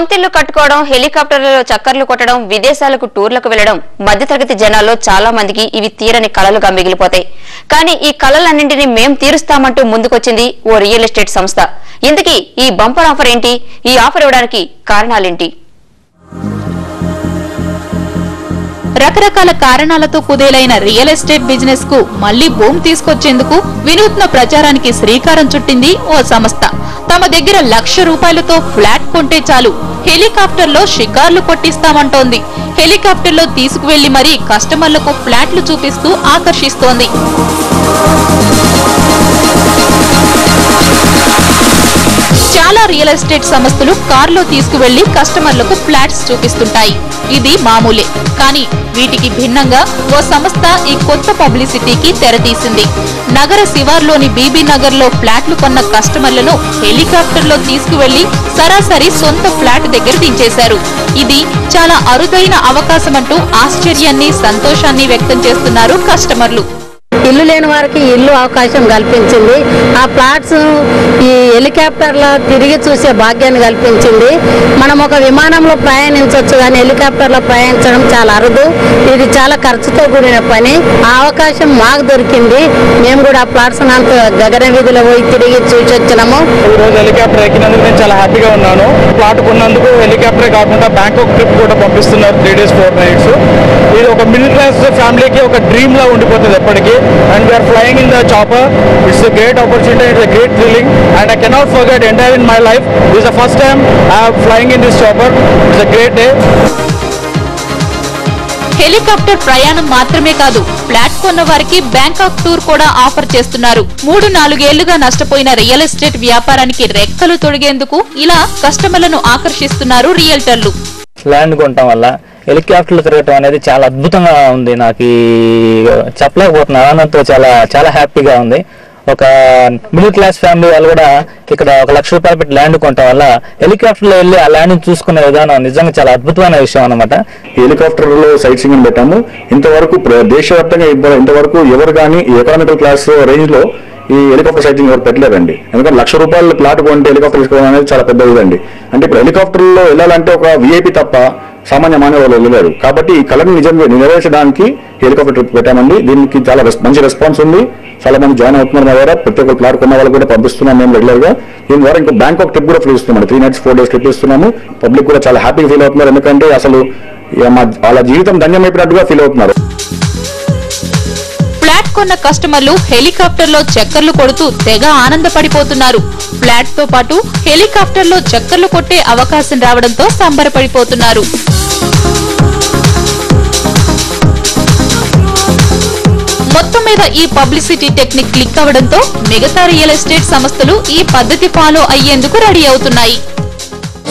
సొంతిల్లు కట్టుకోవడం, హెలికాప్టర్లలో చక్కర్లు కొట్టడం, విదేశాలకు టూర్లకు వెళ్లడం మధ్యతరగతి జనాల్లో చాలా మందికి ఇవి తీరని కలలుగా మిగిలిపోతాయి. కానీ ఈ కలలన్నింటినీ మేం తీరుస్తామంటూ ముందుకొచ్చింది ఓ రియల్ ఎస్టేట్ సంస్థ. ఇంతకీ ఈ బంపర్ ఆఫర్ ఏంటి? ఈ ఆఫర్ ఇవ్వడానికి కారణాలేంటి? రకరకాల కారణాలతో కుదేలైన రియల్ ఎస్టేట్ బిజినెస్ కు మళ్లీ బూమ్ తీసుకొచ్చేందుకు వినూత్న ప్రచారానికి శ్రీకారం చుట్టింది ఓ సంస్థ. తమ దగ్గర ₹1,00,000 ఫ్లాట్ కొంటే చాలు హెలికాప్టర్లో షికార్లు కొట్టిస్తామంటోంది. హెలికాప్టర్లో తీసుకువెళ్లి మరీ కస్టమర్లకు ఫ్లాట్లు చూపిస్తూ ఆకర్షిస్తోంది. చాలా రియల్ ఎస్టేట్ సంస్థలు కార్లో తీసుకువెళ్లి కస్టమర్లకు ఫ్లాట్స్ చూపిస్తుంటాయి. ఇది మామూలే. కానీ వీటికి భిన్నంగా ఓ సంస్థ ఈ కొత్త పబ్లిసిటీకి తెరతీసింది. నగర శివార్లోని బీబీ నగర్ లో ఫ్లాట్లు కొన్న కస్టమర్లను హెలికాప్టర్లో తీసుకువెళ్లి సరాసరి సొంత ఫ్లాట్ దగ్గర దించేశారు. ఇది చాలా అరుదైన అవకాశమంటూ ఆశ్చర్యాన్ని, సంతోషాన్ని వ్యక్తం చేస్తున్నారు కస్టమర్లు. ఇల్లు లేని వారికి ఇల్లు అవకాశం కల్పించింది. ఆ ఫ్లాట్స్ ఈ హెలికాప్టర్లో తిరిగి చూసే భాగ్యాన్ని కల్పించింది. మనం ఒక విమానంలో ప్రయాణించవచ్చు, కానీ హెలికాప్టర్లో ప్రయాణించడం చాలా అరుదు. ఇది చాలా ఖర్చుతో కూడిన పని. ఆ అవకాశం మాకు దొరికింది. మేము కూడా ఆ ఫ్లాట్స్ గగన వీధిలో పోయి తిరిగి చూసి వచ్చినాము. ఈరోజు హెలికాప్టర్ ఎక్కినందుకు నేను చాలా హ్యాపీగా ఉన్నాను. ఫ్లాట్ కొన్నందుకు హెలికాప్టరే కాకుండా బ్యాంకాక్ ట్రిప్ కూడా పంపిస్తున్నారు 3 days 4 nights. ఇది ఒక మిడిల్ క్లాస్ ఫ్యామిలీకి ఒక డ్రీమ్ లా ఉండిపోతుంది ఎప్పటికీ. And we are flying in the chopper. It's a great opportunity. It's a great thrilling, and I cannot forget entire in my life. This is the first time I am flying in this chopper. It's a great day. Helicopter ప్రయాణం మాత్రమే కాదు, flat కొన్న వారికి Bangkok tour కూడా offer చేస్తున్నారు. 3-4 ఏళ్లుగా నష్టపోయిన real estate వ్యాపారానికి రెక్కలు తొడిగేందుకు ఇలా కస్టమర్లను ఆకర్షిస్తున్నారు రియల్టర్లు. ల్యాండ్ కొనటం వల్ల హెలికాప్టర్లు తిరగటం అనేది చాలా అద్భుతంగా ఉంది. నాకు చెప్పలేకపోతున్నా, ఆనందంతో చాలా చాలా హ్యాపీగా ఉంది. ఒక మిడిల్ క్లాస్ ఫ్యామిలీ వాళ్ళు కూడా ఇక్కడ ₹1,00,000 పెట్టి ల్యాండ్ కొనటం వల్ల హెలికాప్టర్లో వెళ్ళి ఆ ల్యాండ్ చూసుకునే విధానం నిజంగా చాలా అద్భుతమైన విషయం అనమాట. హెలికాప్టర్లో సైట్ సీయింగ్ పెట్టాము. ఇంతవరకు దేశవ్యాప్తంగా ఇంతవరకు ఎవరు కానీ ఎకనామికల్ క్లాస్ రేంజ్ లో ఈ హెలికాప్టర్ సైటింగ్ ఎవరు పెట్టలేదండి. ఎందుకంటే ₹1,00,000 ప్లాట్ కొంటే హెలికాప్టర్ తీసుకోవడం అనేది చాలా పెద్ద ఇదండి. అంటే ఇప్పుడు హెలికాప్టర్లో వెళ్ళాలంటే ఒక విఐపి తప్ప సామాన్య మానవ వాళ్ళు వెళ్ళలేరు. కాబట్టి ఈ కళను నిజంగా నెరవేర్చడానికి హెలికాప్టర్ ట్రిప్ పెట్టామండి. దీనికి చాలా మంచి రెస్పాన్స్ ఉంది. చాలా మంది జాయిన్ అవుతున్నారు. మా ద్వారా ప్రతి ఒక్క ప్లాట్ కొన్న వాళ్ళు కూడా పంపిస్తున్నాం మేము రెగ్యులర్ గా. దీని ద్వారా ఇంకో బ్యాంకాక్ ట్రిప్ కూడా ఫ్రీ ఇస్తున్నాం. 3 nights 4 days ట్రిప్ ఇస్తున్నాము. పబ్లిక్ కూడా చాలా హ్యాపీగా ఫీల్ అవుతున్నారు. ఎందుకంటే అసలు వాళ్ళ జీవితం ధన్యమైపోయినట్టుగా ఫీల్ అవుతున్నారు. ఫ్లాట్ కొన్న కస్టమర్లు హెలికాప్టర్లో చక్కర్లు కొడుతూ తెగ ఆనందపడిపోతున్నారు. ఫ్లాట్ తో పాటు హెలికాప్టర్లో చక్కర్లు కొట్టే అవకాశం రావడంతో సంబరపడిపోతున్నారు. మొత్తం మీద ఈ పబ్లిసిటీ టెక్నిక్ క్లిక్ అవడంతో మిగతా రియల్ ఎస్టేట్ సంస్థలు ఈ పద్ధతి ఫాలో అయ్యేందుకు రెడీ అవుతున్నాయి.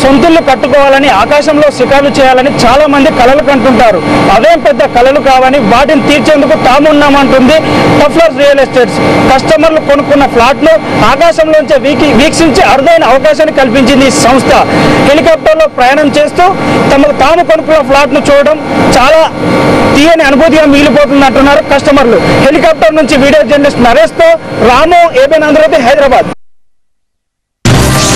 సొంతిల్లు కట్టుకోవాలని, ఆకాశంలో షికార్లు చేయాలని చాలా మంది కలలు కంటుంటారు. అదేం పెద్ద కలలు కావని వాటిని తీర్చేందుకు తామున్నామంటుంది టఫ్లర్స్ రియల్ ఎస్టేట్స్. కస్టమర్లు కొనుక్కున్న ఫ్లాట్ను ఆకాశంలోంచే వీక్షించి అరుదైన అవకాశాన్ని కల్పించింది ఈ సంస్థ. హెలికాప్టర్లో ప్రయాణం చేస్తూ తాము కొనుక్కున్న ఫ్లాట్ను చూడడం చాలా తీయని అనుభూతిగా మిగిలిపోతుందంటున్నారు కస్టమర్లు. హెలికాప్టర్ నుంచి వీడియో జర్నలిస్ట్ నరేష్తో రాము, ఏబిఎన్ ఆంధ్రజ్యోతి, హైదరాబాద్.